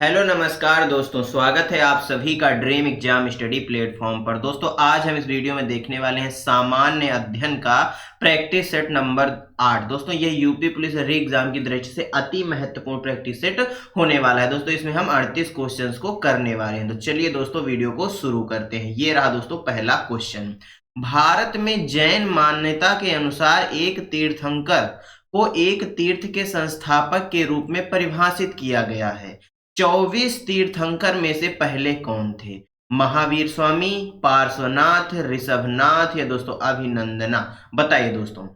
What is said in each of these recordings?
Hello नमस्कार दोस्तों, स्वागत है आप सभी का ड्रीम एग्जाम स्टडी प्लेटफॉर्म पर। दोस्तों आज हम इस वीडियो में देखने वाले हैं सामान्य अध्ययन का प्रैक्टिस सेट नंबर 8। दोस्तों ये यूपी पुलिस री एग्जाम की दृष्टि से अति महत्वपूर्ण प्रैक्टिस सेट होने वाला है। दोस्तों इसमें हम 38 क्वेश्चंस को करने वाले हैं। तो चलिए दोस्तों वीडियो को शुरू करते हैं। ये रहा दोस्तों पहला क्वेश्चन। भारत में जैन मान्यता के अनुसार एक तीर्थंकर को एक तीर्थ के संस्थापक के रूप में परिभाषित किया गया है। 24 तीर्थंकर में से पहले कौन थे? महावीर स्वामी, पार्श्वनाथ, ऋषभनाथ या दोस्तों अभिनंदना। बताइए दोस्तों,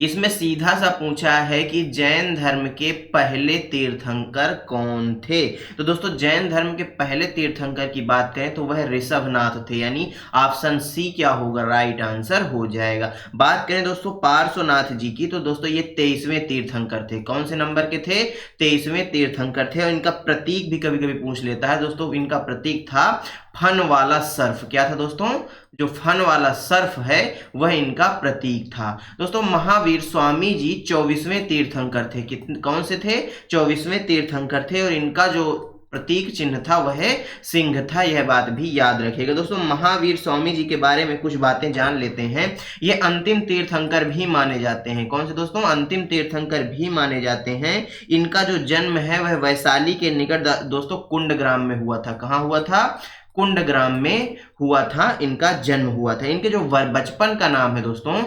इसमें सीधा सा पूछा है कि जैन धर्म के पहले तीर्थंकर कौन थे। तो दोस्तों जैन धर्म के पहले तीर्थंकर की बात करें तो वह ऋषभनाथ थे, यानी ऑप्शन सी क्या होगा, राइट आंसर हो जाएगा। बात करें दोस्तों पार्श्वनाथ जी की, तो दोस्तों ये 23वें तीर्थंकर थे। कौन से नंबर के थे? 23वें तीर्थंकर थे। और इनका प्रतीक भी कभी कभी पूछ लेता है दोस्तों। इनका प्रतीक था फन वाला सर्फ। क्या था दोस्तों? जो फन वाला सर्फ है वह इनका प्रतीक था। दोस्तों महावीर स्वामी जी 24वें तीर्थंकर थे। कितने कौन से थे? 24वें तीर्थंकर थे। और इनका जो प्रतीक चिन्ह था वह सिंह था। यह बात भी याद रखिएगा। दोस्तों महावीर स्वामी जी के बारे में कुछ बातें जान लेते हैं। ये अंतिम तीर्थंकर भी माने जाते हैं। कौन से दोस्तों? अंतिम तीर्थंकर भी माने जाते हैं। इनका जो जन्म है वह वैशाली के निकट दोस्तों कुंडग्राम में हुआ था। कहाँ हुआ था? कुंडग्राम में हुआ था, इनका जन्म हुआ था। इनके जो बचपन का नाम है दोस्तों,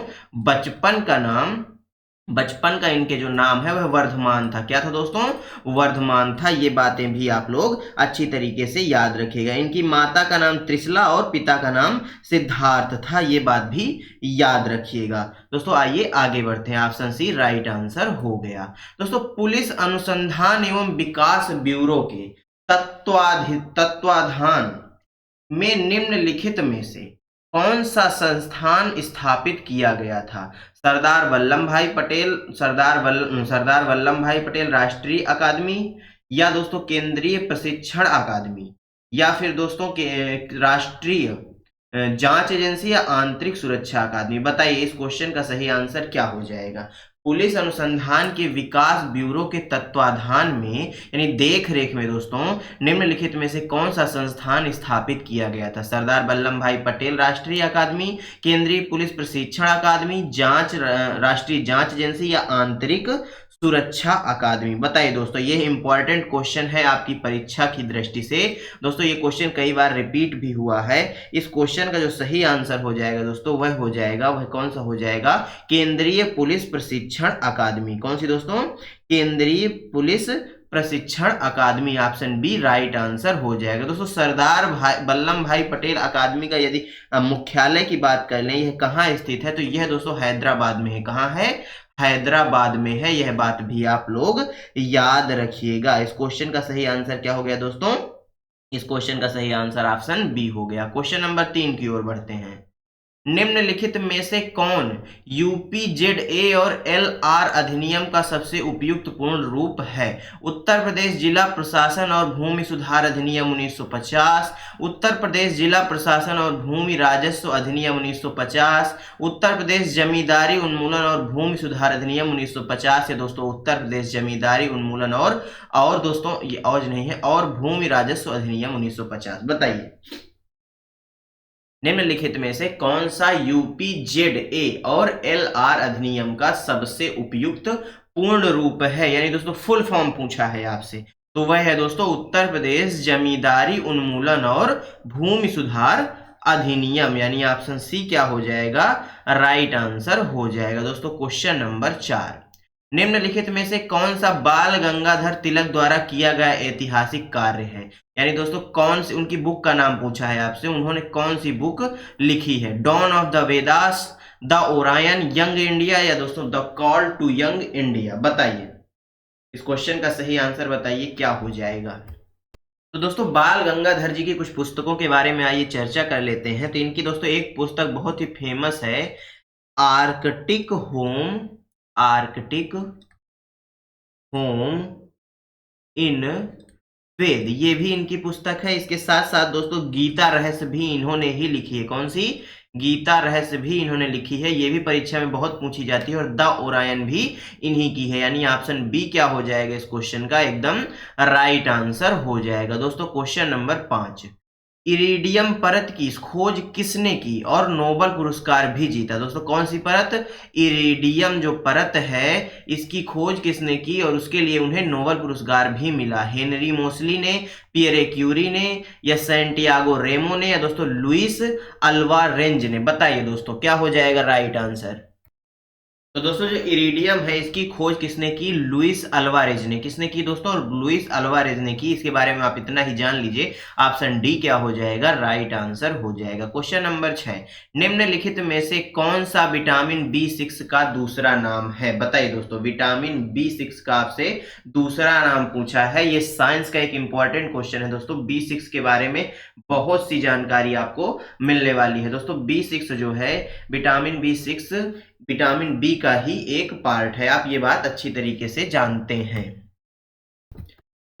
बचपन का इनके जो नाम है वह वर्धमान था। क्या था दोस्तों? वर्धमान था। ये बातें भी आप लोग अच्छी तरीके से याद रखिएगा। इनकी माता का नाम त्रिशला और पिता का नाम सिद्धार्थ था। ये बात भी याद रखिएगा। दोस्तों आइए आगे बढ़ते हैं। ऑप्शन सी राइट आंसर हो गया। दोस्तों पुलिस अनुसंधान एवं विकास ब्यूरो के तत्वाधान में निम्नलिखित में से कौन सा संस्थान स्थापित किया गया था? सरदार वल्लभ भाई पटेल राष्ट्रीय अकादमी, या दोस्तों केंद्रीय प्रशिक्षण अकादमी, या फिर दोस्तों के राष्ट्रीय जांच एजेंसी या आंतरिक सुरक्षा अकादमी। बताइए इस क्वेश्चन का सही आंसर क्या हो जाएगा? पुलिस अनुसंधान के विकास ब्यूरो के तत्वाधान में यानी देख रेख में दोस्तों निम्नलिखित में से कौन सा संस्थान स्थापित किया गया था? सरदार वल्लभ भाई पटेल राष्ट्रीय अकादमी, केंद्रीय पुलिस प्रशिक्षण अकादमी, राष्ट्रीय जांच एजेंसी या आंतरिक सुरक्षा अकादमी। बताइए दोस्तों, ये इंपॉर्टेंट क्वेश्चन है आपकी परीक्षा की दृष्टि से। दोस्तों ये क्वेश्चन कई बार रिपीट भी हुआ है। इस क्वेश्चन का जो सही आंसर हो जाएगा दोस्तों वह कौन सा हो जाएगा? केंद्रीय पुलिस प्रशिक्षण अकादमी। कौन सी दोस्तों? केंद्रीय पुलिस प्रशिक्षण अकादमी। ऑप्शन बी राइट आंसर हो जाएगा। दोस्तों सरदार वल्लभ भाई पटेल अकादमी का यदि मुख्यालय की बात कर लें, यह कहाँ स्थित है? तो यह दोस्तों हैदराबाद में है। कहाँ है? हैदराबाद में है। यह बात भी आप लोग याद रखिएगा। इस क्वेश्चन का सही आंसर क्या हो गया दोस्तों? इस क्वेश्चन का सही आंसर ऑप्शन बी हो गया। क्वेश्चन नंबर 3 की ओर बढ़ते हैं। निम्नलिखित में से कौन यूपीजेडए और एलआर अधिनियम का सबसे उपयुक्त पूर्ण रूप है? उत्तर प्रदेश जिला प्रशासन और भूमि सुधार अधिनियम 1950, उत्तर प्रदेश जिला प्रशासन और भूमि राजस्व अधिनियम 1950, उत्तर प्रदेश जमींदारी उन्मूलन और भूमि सुधार अधिनियम 1950 या दोस्तों उत्तर प्रदेश जमींदारी उन्मूलन और दोस्तों ये और नहीं है, और भूमि राजस्व अधिनियम 1950। बताइए निम्नलिखित में से कौन सा यूपीजेडए और एलआर अधिनियम का सबसे उपयुक्त पूर्ण रूप है? यानी दोस्तों फुल फॉर्म पूछा है आपसे, तो वह है दोस्तों उत्तर प्रदेश जमींदारी उन्मूलन और भूमि सुधार अधिनियम। यानी ऑप्शन सी क्या हो जाएगा? राइट आंसर हो जाएगा। दोस्तों क्वेश्चन नंबर 4। निम्नलिखित में से कौन सा बाल गंगाधर तिलक द्वारा किया गया ऐतिहासिक कार्य है? यानी दोस्तों कौन सी उनकी बुक का नाम पूछा है आपसे, उन्होंने कौन सी बुक लिखी है? Dawn of the Vedas, the Orion, young India या दोस्तों the call to young India. बताइए इस क्वेश्चन का सही आंसर बताइए क्या हो जाएगा? तो दोस्तों बाल गंगाधर जी की कुछ पुस्तकों के बारे में आइए चर्चा कर लेते हैं। तो इनकी दोस्तों एक पुस्तक बहुत ही फेमस है, आर्कटिक होम इन वेद। ये भी इनकी पुस्तक है। इसके साथ साथ दोस्तों गीता रहस्य भी इन्होंने ही लिखी है। कौन सी? गीता रहस्य भी इन्होंने लिखी है, ये भी परीक्षा में बहुत पूछी जाती है, और द ओरायन भी इन्हीं की है। यानी ऑप्शन बी क्या हो जाएगा इस क्वेश्चन का, एकदम राइट आंसर हो जाएगा। दोस्तों क्वेश्चन नंबर 5, इरिडियम परत की खोज किसने की और नोबेल पुरस्कार भी जीता। दोस्तों कौन सी परत, इरिडियम जो परत है इसकी खोज किसने की और उसके लिए उन्हें नोबेल पुरस्कार भी मिला। हेनरी मोसली ने, पियरे क्यूरी ने, या सैंटियागो रेमो ने, या दोस्तों लुइस अल्वारेंज ने। बताइए दोस्तों क्या हो जाएगा राइट आंसर। तो दोस्तों जो इरिडियम है इसकी खोज किसने की, लुइस अल्वारेज ने। किसने की दोस्तों, लुइस अल्वारेज ने की। इसके बारे में आप इतना ही जान लीजिए, ऑप्शन डी क्या हो जाएगा, राइट आंसर हो जाएगा। क्वेश्चन नंबर 6, निम्नलिखित में से कौन सा विटामिन B6 का दूसरा नाम है। बताइए दोस्तों, विटामिन B6 का आपसे दूसरा नाम पूछा है। ये साइंस का एक इंपॉर्टेंट क्वेश्चन है दोस्तों। B6 के बारे में बहुत सी जानकारी आपको मिलने वाली है दोस्तों। B6 जो है, विटामिन B6 विटामिन बी का ही एक पार्ट है, आप ये बात अच्छी तरीके से जानते हैं।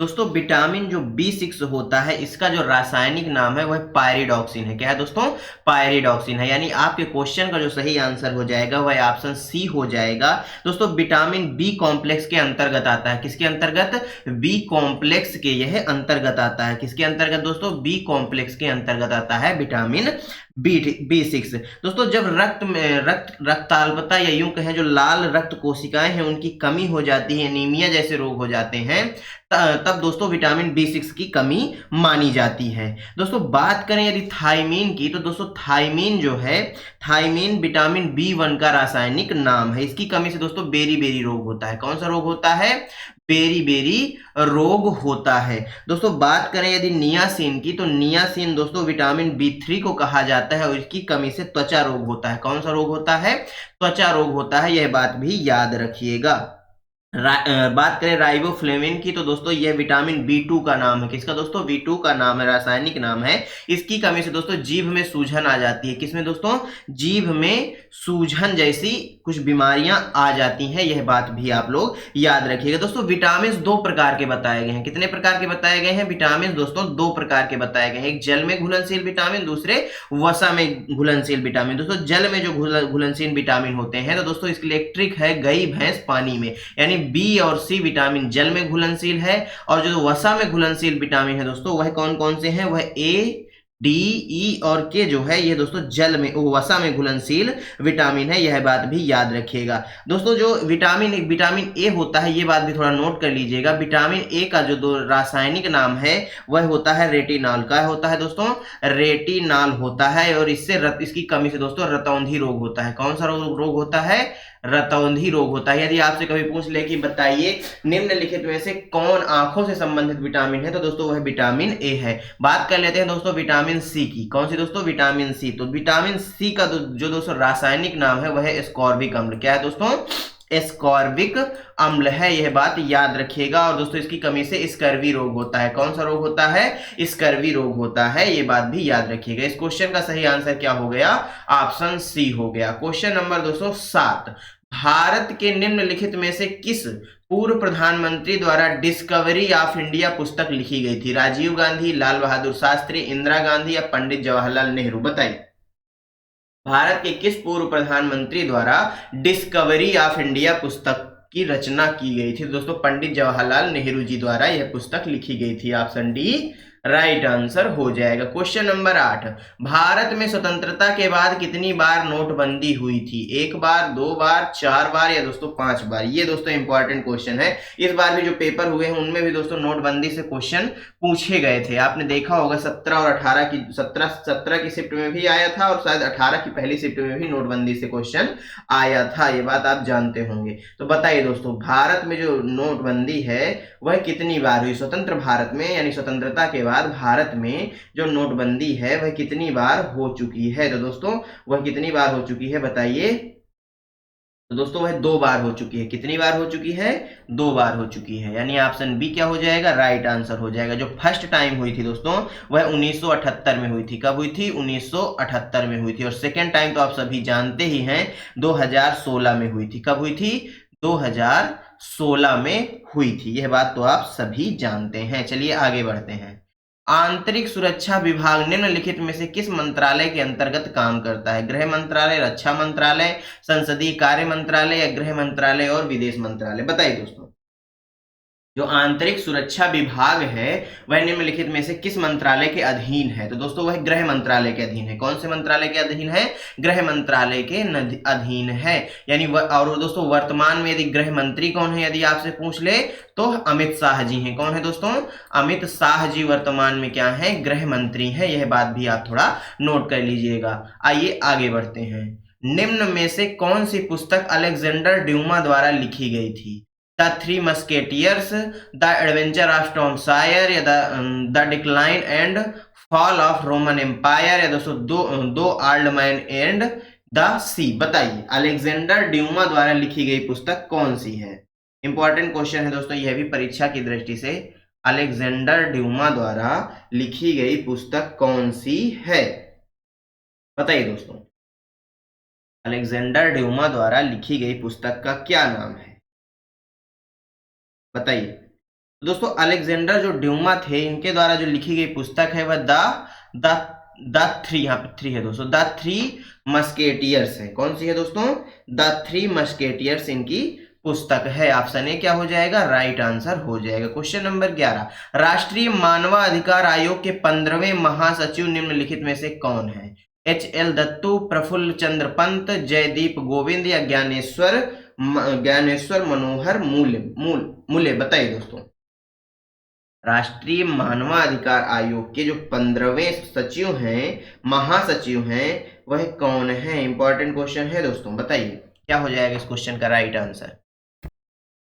दोस्तों विटामिन जो B6 होता है इसका जो रासायनिक नाम है वह पायरिडॉक्सिन है। क्या है दोस्तों, पायरिडॉक्सिन है। यानी आपके क्वेश्चन का जो सही आंसर हो जाएगा वह ऑप्शन सी हो जाएगा। दोस्तों विटामिन बी कॉम्प्लेक्स के अंतर्गत आता है। किसके अंतर्गत, बी कॉम्प्लेक्स के यह अंतर्गत आता है। किसके अंतर्गत दोस्तों, बी कॉम्प्लेक्स के अंतर्गत आता है विटामिन B6। दोस्तों जब रक्ताल्पता या यूं कहें जो लाल रक्त कोशिकाएं हैं उनकी कमी हो जाती है, एनीमिया जैसे रोग हो जाते हैं, तब दोस्तों विटामिन B6 की कमी मानी जाती है। दोस्तों बात करें यदि थायमीन की, तो दोस्तों थायमीन जो है, थायमीन विटामिन B1 का रासायनिक नाम है। इसकी कमी से दोस्तों बेरी बेरी रोग होता है। कौन सा रोग होता है, बेरी बेरी रोग होता है। दोस्तों बात करें यदि नियासिन की, तो नियासिन दोस्तों विटामिन B3 को कहा जाता है और इसकी कमी से त्वचा रोग होता है। कौन सा रोग होता है, त्वचा रोग होता है, यह बात भी याद रखिएगा। बात करें राइबोफ्लेविन की, तो दोस्तों यह विटामिन B2 का नाम है। किसका दोस्तों, B2 का नाम है, रासायनिक नाम है। इसकी कमी से दोस्तों जीभ में सूजन आ जाती है। किसमें दोस्तों, जीभ में सूजन जैसी कुछ बीमारियां आ जाती हैं, यह बात भी आप लोग याद रखिएगा। दोस्तों विटामिन दो प्रकार के बताए गए हैं। कितने प्रकार के बताए गए हैं, विटामिन दोस्तों दो प्रकार के बताए गए हैं। एक जल में घुलनशील विटामिन, दूसरे वसा में घुलनशील विटामिन। दोस्तों जल में जो घुलनशील विटामिन होते हैं तो दोस्तों इसके लिए एक ट्रिक है, गई भैंस पानी में। यानी बी और सी विटामिन जल में घुलनशील है, और जो वसा में घुलनशील विटामिन है दोस्तों वह कौन कौन से हैं, वह ए, डी, ई और के जो है ये दोस्तों जल में, वसा में घुलनशील विटामिन है, यह बात भी याद रखिएगा। दोस्तों जो विटामिन ए होता है, ये बात भी थोड़ा नोट कर लीजिएगा। विटामिन ए का जो दो रासायनिक नाम है वह होता है रेटिनॉल। क्या होता है दोस्तों, रेटिनॉल होता है, और इससे इसकी कमी से दोस्तों रतौंधी रोग होता है। कौन सा रोग होता है, रतौंधी रोग होता है। यदि आपसे कभी पूछ ले कि बताइए निम्नलिखित में से कौन आंखों से संबंधित विटामिन है, तो दोस्तों वह विटामिन ए है। बात कर लेते हैं दोस्तों विटामिन सी की। कौन सी दोस्तों, विटामिन सी। तो विटामिन सी का जो दोस्तों रासायनिक नाम है वह एस्कॉर्बिक अम्ल। क्या है दोस्तों, एस्कॉर्बिक अम्ल है, यह बात याद रखिएगा। और दोस्तों इसकी कमी से स्कर्वी रोग होता है। कौन सा रोग होता है, स्कर्वी रोग होता है, यह बात भी याद रखिएगा। इस क्वेश्चन का सही आंसर क्या हो गया, ऑप्शन सी हो गया। क्वेश्चन नंबर दोस्तों 7, भारत के निम्नलिखित में से किस पूर्व प्रधानमंत्री द्वारा डिस्कवरी ऑफ इंडिया पुस्तक लिखी गई थी। राजीव गांधी, लाल बहादुर शास्त्री, इंदिरा गांधी या पंडित जवाहरलाल नेहरू। बताइए भारत के किस पूर्व प्रधानमंत्री द्वारा डिस्कवरी ऑफ इंडिया पुस्तक की रचना की गई थी। दोस्तों पंडित जवाहरलाल नेहरू जी द्वारा यह पुस्तक लिखी गई थी। ऑप्शन डी राइट आंसर हो जाएगा। क्वेश्चन नंबर 8, भारत में स्वतंत्रता के बाद कितनी बार नोटबंदी हुई थी। एक बार, दो बार, 4 बार या दोस्तों 5 बार। ये दोस्तों इंपॉर्टेंट क्वेश्चन है। इस बार भी जो पेपर हुए हैं उनमें भी दोस्तों नोटबंदी से क्वेश्चन पूछे गए थे। आपने देखा होगा 17 और 18 की 17 की शिफ्ट में भी आया था, और शायद 18 की पहली शिफ्ट में भी नोटबंदी से क्वेश्चन आया था। ये बात आप जानते होंगे। तो बताइए दोस्तों भारत में जो नोटबंदी है वह कितनी बार हुई। स्वतंत्र भारत में यानी स्वतंत्रता के बाद भारत में जो नोटबंदी है वह कितनी बार हो चुकी है। तो दोस्तों वह कितनी बार हो चुकी है बताइए। तो दोस्तों वह 2 बार हो चुकी है। कितनी बार हो चुकी है, 2 बार हो चुकी है। यानी ऑप्शन बी क्या हो जाएगा, राइट आंसर हो जाएगा। जो फर्स्ट टाइम हुई थी दोस्तों वह 1978 में हुई थी। कब हुई थी, 1978 में हुई थी। और सेकेंड टाइम तो आप सभी जानते ही हैं 2016 में हुई थी। कब हुई थी, 2016 में हुई थी। यह बात तो आप सभी जानते हैं। चलिए आगे बढ़ते हैं। आंतरिक सुरक्षा विभाग निम्नलिखित में से किस मंत्रालय के अंतर्गत काम करता है? गृह मंत्रालय, रक्षा मंत्रालय, संसदीय कार्य मंत्रालय या गृह मंत्रालय और विदेश मंत्रालय? बताइए दोस्तों। जो आंतरिक सुरक्षा विभाग है वह निम्नलिखित में से किस मंत्रालय के अधीन है? तो दोस्तों वह गृह मंत्रालय के अधीन है। कौन से मंत्रालय के अधीन है? गृह मंत्रालय के अधीन है। यानी और दोस्तों वर्तमान में यदि गृह मंत्री कौन है यदि आपसे पूछ ले तो अमित शाह जी हैं। कौन है दोस्तों? अमित शाह जी वर्तमान में क्या है? गृह मंत्री है। यह बात भी आप थोड़ा नोट कर लीजिएगा। आइए आगे बढ़ते हैं। निम्न में से कौन सी पुस्तक अलेक्जेंडर ड्यूमा द्वारा लिखी गई थी? The three musketeers, the adventure of Tom Sawyer या the decline and fall of Roman empire या दोस्तों the old man and the sea? बताइए अलेक्जेंडर ड्यूमा द्वारा लिखी गई पुस्तक कौन सी है? इंपॉर्टेंट क्वेश्चन है दोस्तों, यह भी परीक्षा की दृष्टि से। अलेक्जेंडर ड्यूमा द्वारा लिखी गई पुस्तक कौन सी है? बताइए दोस्तों, अलेक्जेंडर ड्यूमा द्वारा लिखी गई पुस्तक का क्या नाम है? बताइए दोस्तों। अलेक्जेंडर जो ड्यूमा थे इनके द्वारा जो लिखी गई पुस्तक है वह द थ्री, यहाँ पे थ्री है दोस्तों, द थ्री मस्केटियर्स है। कौन सी है दोस्तों? द थ्री मस्केटियर्स इनकी पुस्तक है। ऑप्शन ए क्या हो जाएगा? राइट आंसर हो जाएगा। क्वेश्चन नंबर 11, राष्ट्रीय मानवाधिकार आयोग के 15वें महासचिव निम्नलिखित में से कौन है? HL दत्तू, प्रफुल्ल चंद्र पंत, जयदीप गोविंद या ज्ञानेश्वर मनोहर मूले? बताइए दोस्तों, राष्ट्रीय मानवाधिकार आयोग के जो 15वें सचिव हैं, महासचिव हैं, वह कौन है? इंपॉर्टेंट क्वेश्चन है दोस्तों। बताइए क्या हो जाएगा इस क्वेश्चन का राइट आंसर?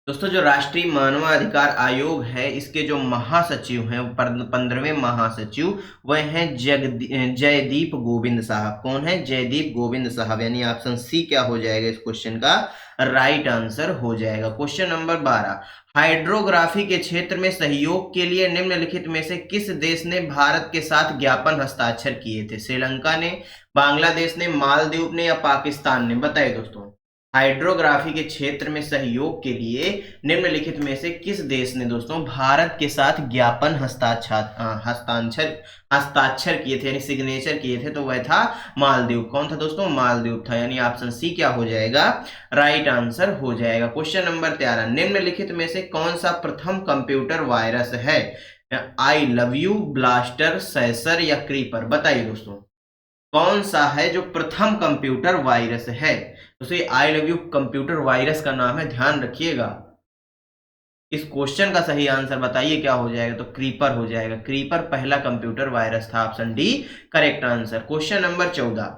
दोस्तों जो राष्ट्रीय मानवाधिकार आयोग है इसके जो महासचिव हैं 15वें महासचिव वह हैं जयदीप गोविंद साहब। कौन है? जयदीप गोविंद साहब। यानी ऑप्शन सी क्या हो जाएगा इस क्वेश्चन का राइट आंसर हो जाएगा। क्वेश्चन नंबर 12, हाइड्रोग्राफी के क्षेत्र में सहयोग के लिए निम्नलिखित में से किस देश ने भारत के साथ ज्ञापन हस्ताक्षर किए थे? श्रीलंका ने, बांग्लादेश ने, मालदीव ने या पाकिस्तान ने? बताइए दोस्तों, हाइड्रोग्राफी के क्षेत्र में सहयोग के लिए निम्नलिखित में से किस देश ने दोस्तों भारत के साथ ज्ञापन हस्ताक्षर किए थे, यानी सिग्नेचर किए थे? तो वह था मालदीव। कौन था दोस्तों? मालदीव था। यानी ऑप्शन सी क्या हो जाएगा? राइट आंसर हो जाएगा। क्वेश्चन नंबर 13, निम्नलिखित में से कौन सा प्रथम कंप्यूटर वायरस है? I love you, blaster, sensor या क्रीपर? बताइए दोस्तों, कौन सा है जो प्रथम कंप्यूटर वायरस है? तो ये I love you computer virus का नाम है, ध्यान रखिएगा। इस क्वेश्चन का सही आंसर बताइए क्या हो जाएगा? तो क्रीपर हो जाएगा। क्रीपर पहला कंप्यूटर वायरस था। Option D correct answer. Question number 14,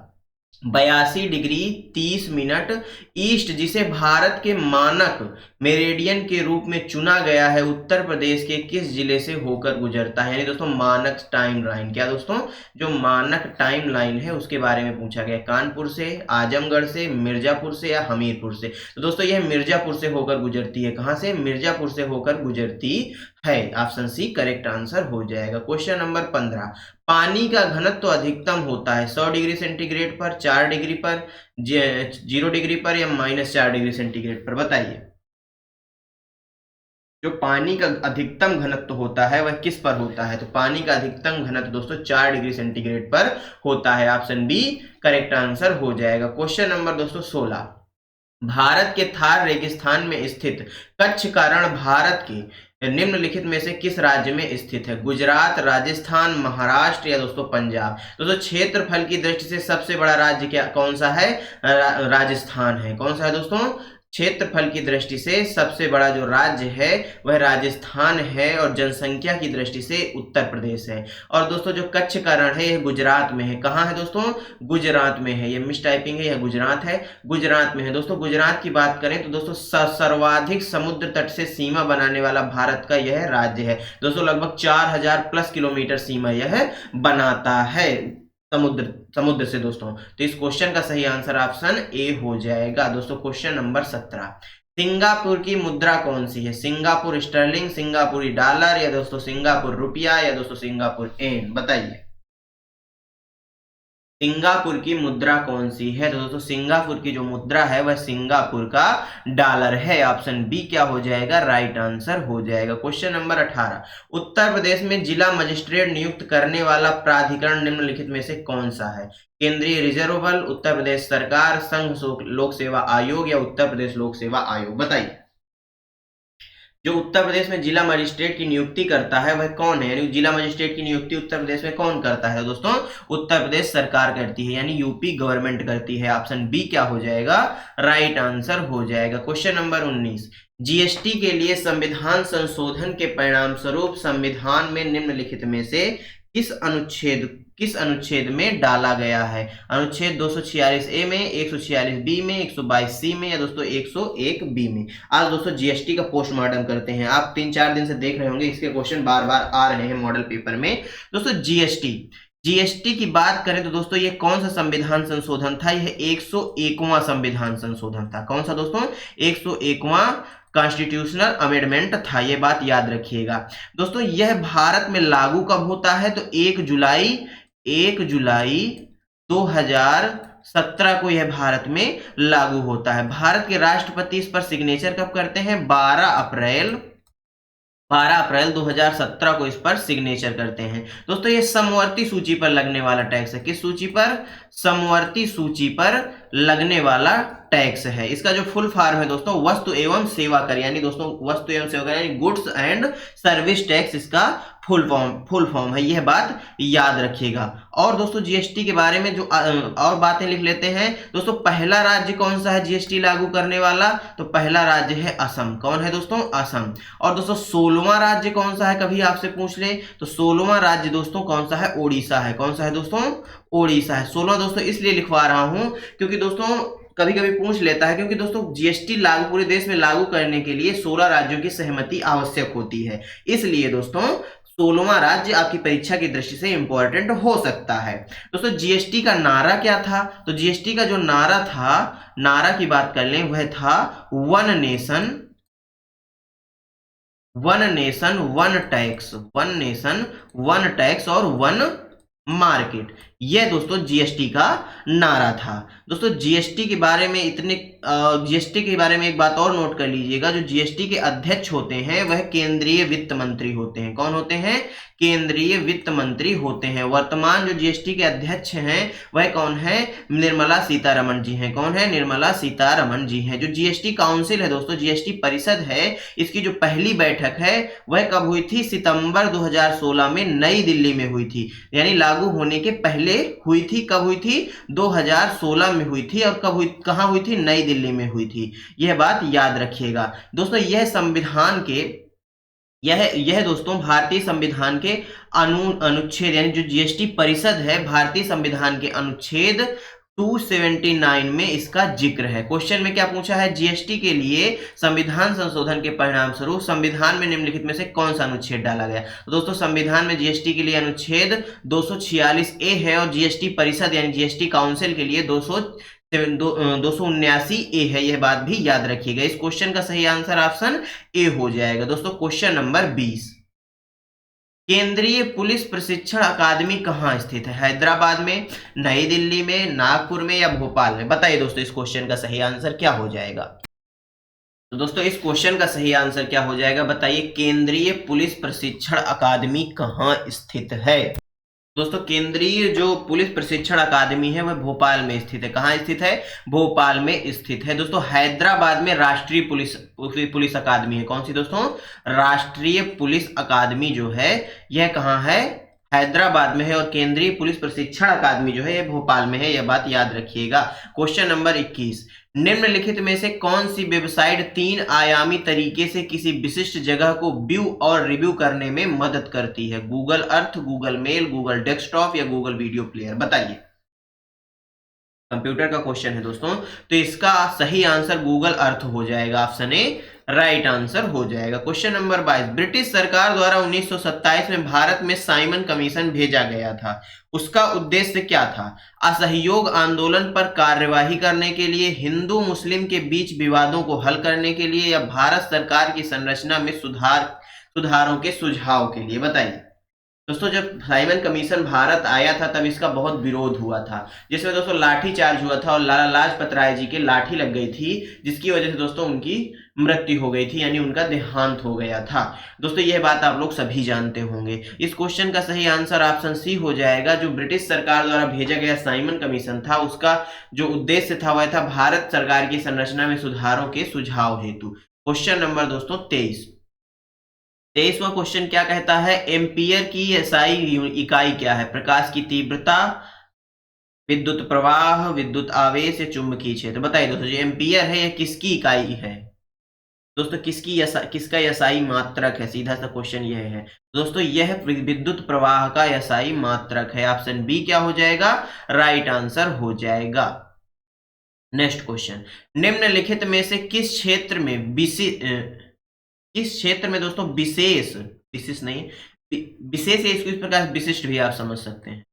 82 degree 30 minute east जिसे भारत के मानक मेरिडियन के रूप में चुना गया है उत्तर प्रदेश के किस जिले से होकर गुजरता है? यानी दोस्तों मानक टाइम लाइन। क्या दोस्तों? जो मानक टाइम लाइन है उसके बारे में पूछा गया। कानपुर से, आजमगढ़ से, मिर्जापुर से या हमीरपुर से? तो दोस्तों यह मिर्जापुर से होकर गुजरती है। कहां से? मिर्जापुर से होकर गुजरती है। ऑप्शन सी करेक्ट आंसर हो जाएगा। क्वेश्चन नंबर 15, पानी का घनत्व तो अधिकतम होता है 100 डिग्री सेंटीग्रेड पर, 4 डिग्री पर, 0 डिग्री पर या -4 डिग्री सेंटीग्रेड पर? बताइए, जो पानी का अधिकतम घनत्व होता है वह किस पर होता है? तो पानी का अधिकतम घनत्व दोस्तों 4 डिग्री सेंटीग्रेड पर होता है। ऑप्शन बी करेक्ट आंसर हो जाएगा। क्वेश्चन नंबर दोस्तों 16, भारत के थार रेगिस्तान में स्थित कच्छ का रण भारत के निम्नलिखित में से किस राज्य में स्थित है? गुजरात, राजस्थान, महाराष्ट्र या दोस्तों पंजाब? दोस्तों क्षेत्रफल की दृष्टि से सबसे बड़ा राज्य क्या कौन सा है? राजस्थान है। कौन सा है दोस्तों? क्षेत्रफल की दृष्टि से सबसे बड़ा जो राज्य है वह राजस्थान है और जनसंख्या की दृष्टि से उत्तर प्रदेश है। और दोस्तों जो कच्छ का रण है यह गुजरात में है। कहाँ है दोस्तों? गुजरात में है। ये मिस टाइपिंग है, यह गुजरात है, गुजरात में है। दोस्तों गुजरात की बात करें तो दोस्तों सर्वाधिक समुद्र तट से सीमा बनाने वाला भारत का यह राज्य है। दोस्तों लगभग 4000 प्लस किलोमीटर सीमा यह बनाता है समुद्र से दोस्तों। तो इस क्वेश्चन का सही आंसर ऑप्शन ए हो जाएगा। दोस्तों क्वेश्चन नंबर 17, सिंगापुर की मुद्रा कौन सी है? सिंगापुर स्टर्लिंग, सिंगापुरी डॉलर या दोस्तों सिंगापुर रुपया या दोस्तों सिंगापुर येन? बताइए, सिंगापुर की मुद्रा कौन सी है? तो दोस्तों सिंगापुर की जो मुद्रा है वह सिंगापुर का डॉलर है। ऑप्शन बी क्या हो जाएगा? राइट आंसर हो जाएगा। क्वेश्चन नंबर 18, उत्तर प्रदेश में जिला मजिस्ट्रेट नियुक्त करने वाला प्राधिकरण निम्नलिखित में से कौन सा है? केंद्रीय रिजर्व बल, उत्तर प्रदेश सरकार, संघ लोक सेवा आयोग या उत्तर प्रदेश लोक सेवा आयोग? बताइए। जो उत्तर प्रदेश में जिला मजिस्ट्रेट की नियुक्ति करता है वह कौन है? यानी जिला मजिस्ट्रेट की नियुक्ति उत्तर प्रदेश में कौन करता है? दोस्तों उत्तर प्रदेश सरकार करती है, यानी यूपी गवर्नमेंट करती है। ऑप्शन बी क्या हो जाएगा? राइट आंसर हो जाएगा। क्वेश्चन नंबर 19, जीएसटी के लिए संविधान संशोधन के परिणाम स्वरूप संविधान में निम्नलिखित में से किस अनुच्छेद में डाला गया है? अनुच्छेद 246 ए में, 146 बी में, 122 सी में या दोस्तों 101 बी में? आज दोस्तों जीएसटी का पोस्टमार्टम करते हैं। आप 3-4 दिन से देख रहे होंगे, इसके क्वेश्चन बार बार आ रहे हैं मॉडल पेपर में। दोस्तों जीएसटी की बात करें तो दोस्तों ये कौन सा संविधान संशोधन था? यह 101वां संविधान संशोधन था। कौन सा दोस्तों? 101वां कॉन्स्टिट्यूशनल अमेंडमेंट था। ये बात याद रखिएगा। दोस्तों यह भारत में लागू कब होता है? तो 1 जुलाई 2017 को यह भारत में लागू होता है। भारत के राष्ट्रपति इस पर सिग्नेचर कब करते हैं? 12 अप्रैल 2017 को इस पर सिग्नेचर करते हैं। दोस्तों ये समवर्ती सूची पर लगने वाला टैक्स है। किस सूची पर? समवर्ती सूची पर लगने वाला टैक्स है। इसका जो फुल फॉर्म है दोस्तों वस्तु एवं सेवा कर, यानी दोस्तों वस्तु एवं सेवा कर यानी गुड्स एंड सर्विस टैक्स इसका फुल फॉर्म है। यह बात याद रखिएगा। और दोस्तों जीएसटी के बारे में जो और बातें लिख लेते हैं। दोस्तों पहला राज्य कौन सा है जीएसटी लागू करने वाला? तो पहला राज्य है असम। कौन है दोस्तों? असम। और दोस्तों 16वां राज्य कौन सा है? कभी आपसे पूछ ले तो 16वां राज्य दोस्तों कौन सा है? ओडिशा है। कौन सा है दोस्तों? ओडिशा है। 16 दोस्तों इसलिए लिखवा रहा हूं क्योंकि दोस्तों कभी कभी पूछ लेता है, क्योंकि दोस्तों जीएसटी लागू पूरे देश में लागू करने के लिए 16 राज्यों की सहमति आवश्यक होती है। इसलिए दोस्तों 16वां राज्य आपकी परीक्षा की दृष्टि से इंपॉर्टेंट हो सकता है। दोस्तों जीएसटी का नारा क्या था? तो जीएसटी का जो नारा था, नारा की बात कर लें, वह था one nation one tax, one nation one tax और वन मार्केट। यह दोस्तों जीएसटी का नारा था। दोस्तों जीएसटी के बारे में एक बात और नोट कर लीजिएगा। जो जीएसटी के अध्यक्ष होते हैं वह केंद्रीय वित्त मंत्री होते हैं। कौन होते हैं? केंद्रीय वित्त मंत्री होते हैं। वर्तमान जो जीएसटी के अध्यक्ष हैं वह कौन है? निर्मला सीतारमण जी हैं। कौन है? निर्मला सीतारमण जी हैं। जो जीएसटी काउंसिल है दोस्तों, जीएसटी परिषद है, इसकी जो पहली बैठक है वह कब हुई थी? सितंबर 2016 में नई दिल्ली में हुई थी, यानी लागू होने के पहले हुई थी। कब हुई थी? 2016 में हुई थी। और कब हुई, कहां हुई थी? नई दिल्ली में हुई थी। यह बात याद रखिएगा। दोस्तों यह संविधान के यह दोस्तों भारतीय संविधान के अनुच्छेद, यानी जो जीएसटी परिषद है, भारतीय संविधान के अनुच्छेद 279 में इसका जिक्र है। क्वेश्चन में क्या पूछा है? जीएसटी के लिए संविधान संशोधन के परिणाम स्वरूप संविधान में निम्नलिखित में से कौन सा अनुच्छेद डाला गया? तो दोस्तों संविधान में जीएसटी के लिए अनुच्छेद 246 ए है और जीएसटी परिषद यानी जीएसटी काउंसिल के लिए 279 ए है। यह बात भी याद रखिएगा। इस क्वेश्चन का सही आंसर ऑप्शन ए हो जाएगा। दोस्तों क्वेश्चन नंबर 20, केंद्रीय पुलिस प्रशिक्षण अकादमी कहां स्थित है? हैदराबाद में, नई दिल्ली में, नागपुर में या भोपाल में? बताइए दोस्तों इस क्वेश्चन का सही आंसर क्या हो जाएगा? तो दोस्तों इस क्वेश्चन का सही आंसर क्या हो जाएगा? बताइए केंद्रीय पुलिस प्रशिक्षण अकादमी कहां स्थित है? दोस्तों केंद्रीय जो पुलिस प्रशिक्षण अकादमी है वह भोपाल में स्थित है। कहां स्थित है? भोपाल में स्थित है। दोस्तों हैदराबाद में राष्ट्रीय पुलिस अकादमी है। कौन सी दोस्तों? राष्ट्रीय पुलिस अकादमी जो है यह कहां है? हैदराबाद में है। और केंद्रीय पुलिस प्रशिक्षण अकादमी जो है यह भोपाल में है। यह बात याद रखिएगा। क्वेश्चन नंबर 21, निम्नलिखित में से कौन सी वेबसाइट 3 आयामी तरीके से किसी विशिष्ट जगह को व्यू और रिव्यू करने में मदद करती है? Google Earth, Google Mail, Google Desktop या गूगल वीडियो प्लेयर? बताइए। कंप्यूटर का क्वेश्चन है दोस्तों, तो इसका सही आंसर गूगल अर्थ हो जाएगा। ऑप्शन ए राइट आंसर हो जाएगा। क्वेश्चन नंबर 22, ब्रिटिश सरकार द्वारा 1927 में भारत में साइमन कमीशन भेजा गया था। उसका उद्देश्य क्या था? असहयोग आंदोलन पर कार्यवाही करने के लिए, हिंदू मुस्लिम के बीच विवादों को हल करने के लिए या भारत सरकार की संरचना में सुधारों के सुझाव के लिए? बताइए। दोस्तों जब साइमन कमीशन भारत आया था तब इसका बहुत विरोध हुआ था, जिसमें दोस्तों लाठी चार्ज हुआ था और लाला लाजपत राय जी के लाठी लग गई थी, जिसकी वजह से दोस्तों उनकी मृत्यु हो गई थी, यानी उनका देहांत हो गया था। दोस्तों यह बात आप लोग सभी जानते होंगे। इस क्वेश्चन का सही आंसर ऑप्शन सी हो जाएगा। जो ब्रिटिश सरकार द्वारा भेजा गया साइमन कमीशन था, उसका जो उद्देश्य था वह था भारत सरकार की संरचना में सुधारों के सुझाव हेतु। क्वेश्चन नंबर दोस्तों 23वां क्वेश्चन क्या कहता है, एम्पियर की एसआई इकाई क्या है? प्रकाश की तीव्रता, विद्युत प्रवाह, विद्युत आवेश या चुंबकीय क्षेत्र? बताइए दोस्तों, जो एम्पियर है यह किसकी इकाई है? दोस्तों किसका एसआई मात्रक है? सीधा सा क्वेश्चन यह है दोस्तों, यह विद्युत प्रवाह का एसआई मात्रक है। ऑप्शन बी क्या हो जाएगा? राइट आंसर हो जाएगा। नेक्स्ट क्वेश्चन, निम्नलिखित में से किस क्षेत्र में दोस्तों विशेष नहीं, विशेष है, इसको इस प्रकार विशिष्ट भी आप समझ सकते हैं,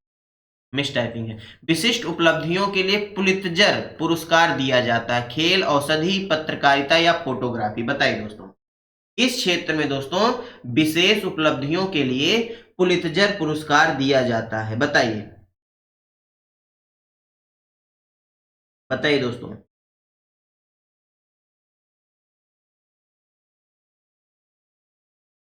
मिस टाइपिंग है। विशिष्ट उपलब्धियों के लिए पुलित्जर पुरस्कार दिया जाता है? खेल, औषधि, पत्रकारिता या फोटोग्राफी? बताइए दोस्तों, किस क्षेत्र में दोस्तों विशेष उपलब्धियों के लिए पुलित्जर पुरस्कार दिया जाता है? बताइए दोस्तों।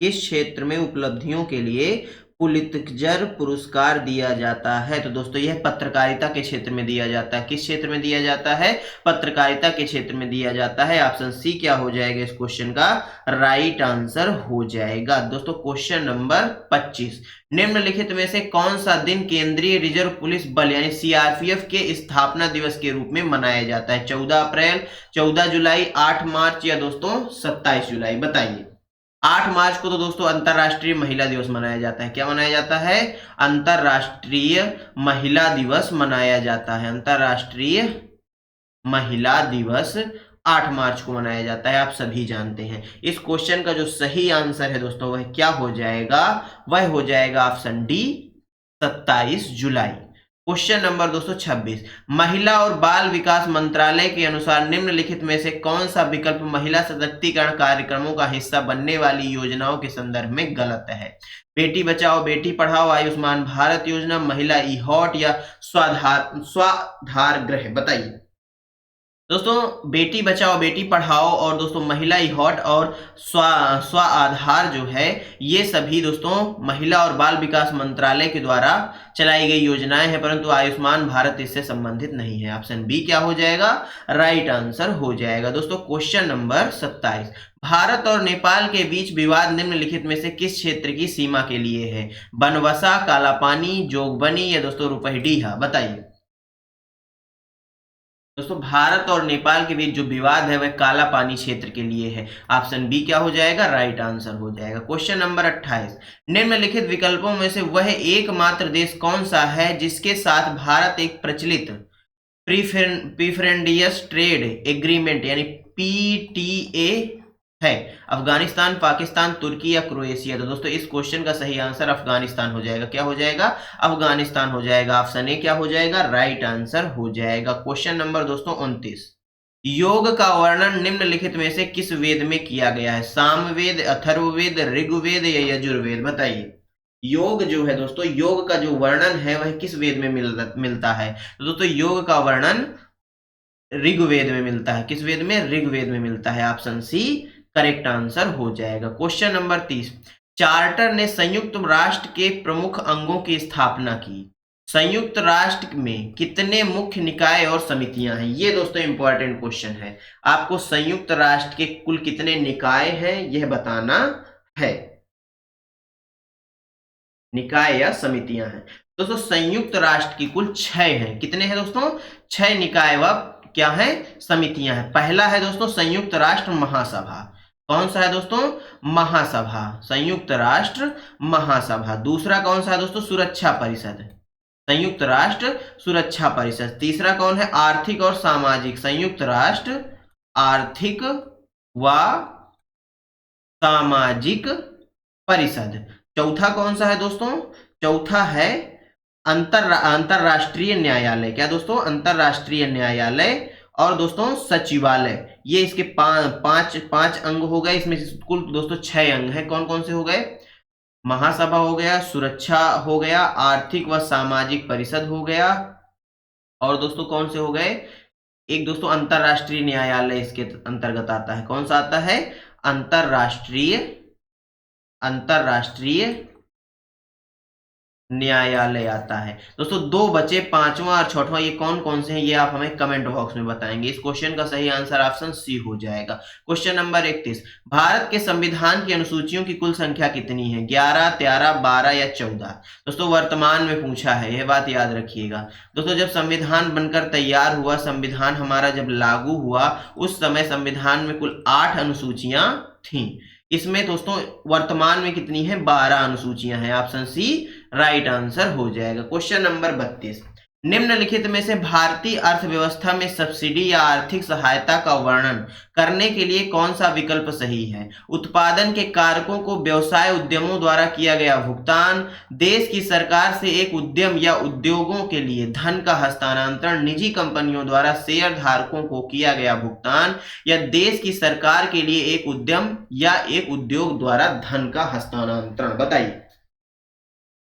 किस क्षेत्र में उपलब्धियों के लिए पुलित्जर पुरस्कार दिया जाता है? तो दोस्तों यह पत्रकारिता के क्षेत्र में दिया जाता है। किस क्षेत्र में दिया जाता है? पत्रकारिता के क्षेत्र में दिया जाता है। ऑप्शन सी क्या हो जाएगा इस क्वेश्चन का? राइट आंसर हो जाएगा। दोस्तों क्वेश्चन नंबर 25, निम्नलिखित में से कौन सा दिन केंद्रीय रिजर्व पुलिस बल यानी सीआरपीएफ के स्थापना दिवस के रूप में मनाया जाता है? 14 अप्रैल, 14 जुलाई, 8 मार्च या दोस्तों 27 जुलाई? बताइए। 8 मार्च को तो दोस्तों अंतरराष्ट्रीय महिला दिवस मनाया जाता है। क्या मनाया जाता है? अंतरराष्ट्रीय महिला दिवस मनाया जाता है। अंतरराष्ट्रीय महिला दिवस 8 मार्च को मनाया जाता है, आप सभी जानते हैं। इस क्वेश्चन का जो सही आंसर है दोस्तों वह क्या हो जाएगा? वह हो जाएगा ऑप्शन डी, 27 जुलाई। क्वेश्चन नंबर 226, महिला और बाल विकास मंत्रालय के अनुसार निम्नलिखित में से कौन सा विकल्प महिला सशक्तिकरण कार्यक्रमों का हिस्सा बनने वाली योजनाओं के संदर्भ में गलत है? बेटी बचाओ बेटी पढ़ाओ, आयुष्मान भारत योजना, महिला ई-हॉट या स्वाधार गृह? बताइए दोस्तों, बेटी बचाओ बेटी पढ़ाओ और दोस्तों महिला ई-हॉट और स्व आधार जो है, ये सभी दोस्तों महिला और बाल विकास मंत्रालय के द्वारा चलाई गई योजनाएं हैं, परंतु आयुष्मान भारत इससे संबंधित नहीं है। ऑप्शन बी क्या हो जाएगा? राइट आंसर हो जाएगा। दोस्तों क्वेश्चन नंबर 27, भारत और नेपाल के बीच विवाद निम्नलिखित में से किस क्षेत्र की सीमा के लिए है? बनबसा, कालापानी, जोगबनी या दोस्तों रुपहडीहा? बताइए दोस्तों, भारत और नेपाल के बीच जो विवाद है वह काला पानी क्षेत्र के लिए है। ऑप्शन बी क्या हो जाएगा? राइट आंसर हो जाएगा। क्वेश्चन नंबर 28, निम्नलिखित विकल्पों में से वह एकमात्र देश कौन सा है जिसके साथ भारत एक प्रचलित प्रीफरेंडियस ट्रेड एग्रीमेंट यानी पीटीए है? अफगानिस्तान, पाकिस्तान, तुर्की या क्रोएशिया? तो दोस्तों इस क्वेश्चन का सही आंसर अफगानिस्तान हो जाएगा। क्या हो जाएगा? अफगानिस्तान हो जाएगा। ऑप्शन ए क्या हो जाएगा? राइट आंसर हो जाएगा। क्वेश्चन नंबर दोस्तों 29, योग का वर्णन निम्नलिखित में से किस वेद में किया गया है? सामवेद, अथर्ववेद, ऋग्वेद या यजुर्वेद? बताइए योग जो है दोस्तों, योग का जो वर्णन है वह किस वेद में मिलता है? तो दोस्तों योग का वर्णन ऋग्वेद में मिलता है। किस वेद में? ऋग्वेद में मिलता है। ऑप्शन सी करेक्ट आंसर हो जाएगा। क्वेश्चन नंबर 30, चार्टर ने संयुक्त राष्ट्र के प्रमुख अंगों की स्थापना की। संयुक्त राष्ट्र में कितने मुख्य निकाय और समितियां हैं? ये दोस्तों इंपॉर्टेंट क्वेश्चन है। आपको संयुक्त राष्ट्र के कुल कितने निकाय हैं यह बताना है, निकाय या समितियां हैं। दोस्तों संयुक्त राष्ट्र की कुल 6 हैं। कितने हैं दोस्तों? 6 निकाय व क्या है? समितियां हैं। पहला है दोस्तों संयुक्त राष्ट्र महासभा। कौन सा है दोस्तों? महासभा, संयुक्त राष्ट्र महासभा। दूसरा कौन सा है दोस्तों? सुरक्षा परिषद, संयुक्त राष्ट्र सुरक्षा परिषद। तीसरा कौन है? आर्थिक और सामाजिक, संयुक्त राष्ट्र आर्थिक व सामाजिक परिषद। चौथा कौन सा है दोस्तों? चौथा है अंतरराष्ट्रीय न्यायालय। क्या दोस्तों? अंतरराष्ट्रीय न्यायालय। और दोस्तों सचिवालय। ये इसके पांच अंग हो गए। इसमें कुल दोस्तों 6 अंग हैं। कौन कौन से हो गए? महासभा हो गया, सुरक्षा हो गया, आर्थिक व सामाजिक परिषद हो गया, और दोस्तों कौन से हो गए, एक दोस्तों अंतरराष्ट्रीय न्यायालय इसके अंतर्गत आता है। कौन सा आता है, अंतरराष्ट्रीय न्यायालय आता है। दोस्तों दो बचे, पांचवा और छठवां, ये कौन कौन से हैं ये आप हमें कमेंट बॉक्स में बताएंगे। इस क्वेश्चन का सही आंसर ऑप्शन सी हो जाएगा। क्वेश्चन नंबर 31, भारत के संविधान की अनुसूचियों की कुल संख्या कितनी है, 11, 13, 12 या 14। दोस्तों वर्तमान में पूछा है, यह बात याद रखिएगा। दोस्तों जब संविधान बनकर तैयार हुआ, संविधान हमारा जब लागू हुआ, उस समय संविधान में कुल 8 अनुसूचियां थी। इसमें दोस्तों वर्तमान में कितनी है, 12 अनुसूचियां हैं। ऑप्शन सी राइट आंसर हो जाएगा। क्वेश्चन नंबर 32, निम्नलिखित में से भारतीय अर्थव्यवस्था में सब्सिडी या आर्थिक सहायता का वर्णन करने के लिए कौन सा विकल्प सही है। उत्पादन के कारकों को व्यवसाय उद्यमों द्वारा किया गया भुगतान, देश की सरकार से एक उद्यम या उद्योगों के लिए धन का हस्तांतरण, निजी कंपनियों द्वारा शेयर धारकों को किया गया भुगतान, या देश की सरकार के लिए एक उद्यम या एक उद्योग द्वारा धन का हस्तांतरण। बताइए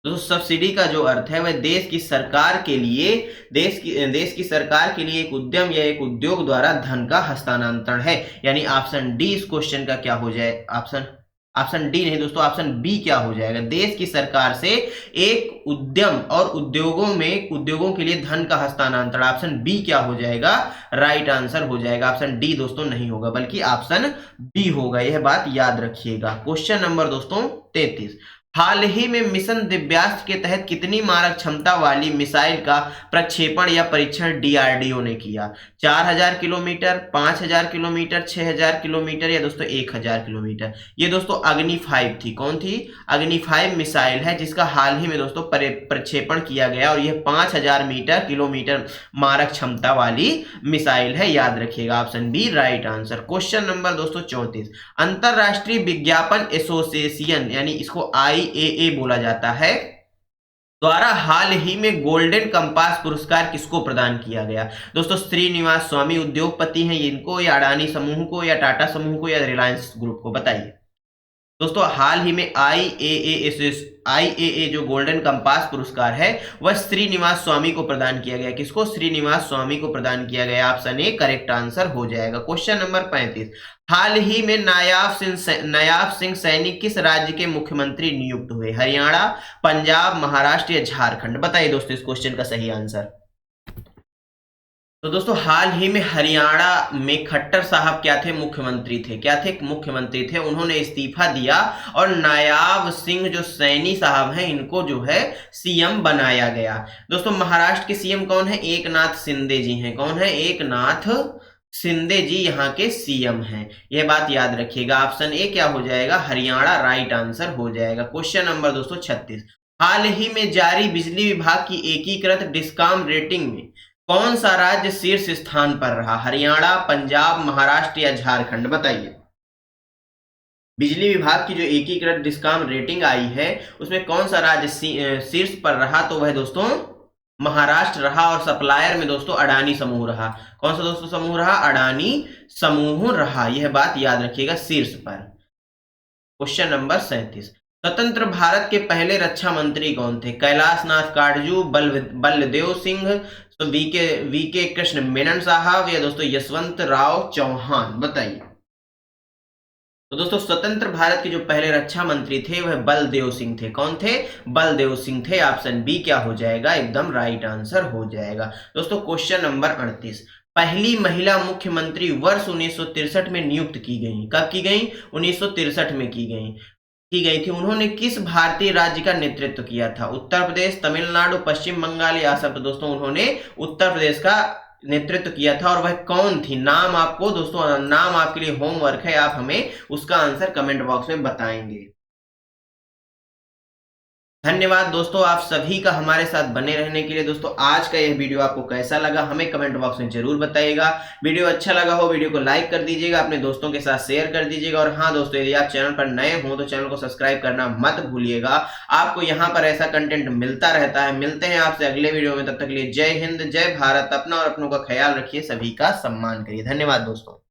दोस्तों सब्सिडी का जो अर्थ है वह देश की सरकार के लिए, देश की सरकार के लिए एक उद्यम या एक उद्योग द्वारा धन का हस्तांतरण है। यानी ऑप्शन डी इस क्वेश्चन का क्या हो जाए, ऑप्शन डी नहीं दोस्तों, ऑप्शन बी क्या हो जाएगा, देश की सरकार से एक उद्यम और उद्योगों के लिए धन का हस्तांतरण। ऑप्शन बी क्या हो जाएगा, राइट आंसर हो जाएगा। ऑप्शन डी दोस्तों नहीं होगा, बल्कि ऑप्शन बी होगा, यह बात याद रखिएगा। क्वेश्चन नंबर दोस्तों 33, हाल ही में मिशन दिव्यास्त्र के तहत कितनी मारक क्षमता वाली मिसाइल का प्रक्षेपण या परीक्षण डीआरडीओ ने किया। 4000 किलोमीटर, 5000 किलोमीटर, 6000 किलोमीटर या दोस्तों 1000 किलोमीटर। ये दोस्तों अग्नि 5 थी। कौन थी, अग्नि 5 मिसाइल है, जिसका हाल ही में दोस्तों प्रक्षेपण किया गया, और यह 5000 किलोमीटर मारक क्षमता वाली मिसाइल है, याद रखिएगा। Option B right answer. Question number दोस्तों 34, अंतरराष्ट्रीय विज्ञापन एसोसिएशन यानी इसको IAA बोला जाता है, द्वारा हाल ही में गोल्डन कंपास पुरस्कार किसको प्रदान किया गया। दोस्तों श्रीनिवास स्वामी उद्योगपति हैं इनको, या अडानी समूह को, या टाटा समूह को, या रिलायंस ग्रुप को। बताइए दोस्तों हाल ही में IAA जो गोल्डन कंपास पुरस्कार है वह श्रीनिवास स्वामी को प्रदान किया गया। किसको, श्रीनिवास स्वामी को प्रदान किया गया। ऑप्शन ए करेक्ट आंसर हो जाएगा। क्वेश्चन नंबर 35, हाल ही में नायाब सिंह सैनी किस राज्य के मुख्यमंत्री नियुक्त हुए। हरियाणा, पंजाब, महाराष्ट्र या झारखंड। बताइए दोस्तों इस क्वेश्चन का सही आंसर। तो दोस्तों हाल ही में हरियाणा में खट्टर साहब क्या थे, मुख्यमंत्री थे। क्या थे, मुख्यमंत्री थे। उन्होंने इस्तीफा दिया और नायाब सिंह जो सैनी साहब हैं इनको जो है सीएम बनाया गया। दोस्तों महाराष्ट्र के सीएम कौन है, एकनाथ शिंदे जी हैं। कौन है, एकनाथ शिंदे जी यहाँ के सीएम हैं, यह बात याद रखिएगा। ऑप्शन ए क्या हो जाएगा, हरियाणा राइट आंसर हो जाएगा। क्वेश्चन नंबर दोस्तों 36, हाल ही में जारी बिजली विभाग की एकीकृत डिस्काम रेटिंग में कौन सा राज्य शीर्ष स्थान पर रहा। हरियाणा, पंजाब, महाराष्ट्र या झारखंड। बताइए बिजली विभाग की जो एकीकृत डिस्काम रेटिंग आई है उसमें कौन सा राज्य शीर्ष पर रहा, तो वह दोस्तों महाराष्ट्र रहा, और सप्लायर में दोस्तों अडानी समूह रहा। कौन सा दोस्तों समूह रहा, अडानी समूह रहा, यह बात याद रखिएगा वीर पर। क्वेश्चन नंबर 37, स्वतंत्र भारत के पहले रक्षा मंत्री कौन थे। कैलाशनाथ काटजू, बलदेव सिंह, तो वीके कृष्ण मेनन साहब, या दोस्तों यशवंत राव चौहान। बताइए तो दोस्तों स्वतंत्र भारत के जो पहले रक्षा मंत्री थे वह बलदेव सिंह थे। कौन थे, बलदेव सिंह थे। ऑप्शन बी क्या हो जाएगा, एकदम राइट आंसर हो जाएगा। दोस्तों क्वेश्चन नंबर 38, पहली महिला मुख्यमंत्री वर्ष 1963 में नियुक्त की गई। कब की गई, 1963 में की गई थी। उन्होंने किस भारतीय राज्य का नेतृत्व किया था। उत्तर प्रदेश, तमिलनाडु, पश्चिम बंगाल या असम। तो दोस्तों उन्होंने उत्तर प्रदेश का नेतृत्व किया था, और वह कौन थी। नाम आपको दोस्तों, नाम आपके लिए होमवर्क है, आप हमें उसका आंसर कमेंट बॉक्स में बताएंगे। धन्यवाद दोस्तों आप सभी का हमारे साथ बने रहने के लिए। दोस्तों आज का यह वीडियो आपको कैसा लगा हमें कमेंट बॉक्स में जरूर बताइएगा। वीडियो अच्छा लगा हो वीडियो को लाइक कर दीजिएगा, अपने दोस्तों के साथ शेयर कर दीजिएगा, और हाँ दोस्तों यदि आप चैनल पर नए हो तो चैनल को सब्सक्राइब करना मत भूलिएगा। आपको यहाँ पर ऐसा कंटेंट मिलता रहता है। मिलते हैं आपसे अगले वीडियो में, तब तक के लिए जय हिंद, जय भारत। अपना और अपनों का ख्याल रखिए, सभी का सम्मान करिए। धन्यवाद दोस्तों।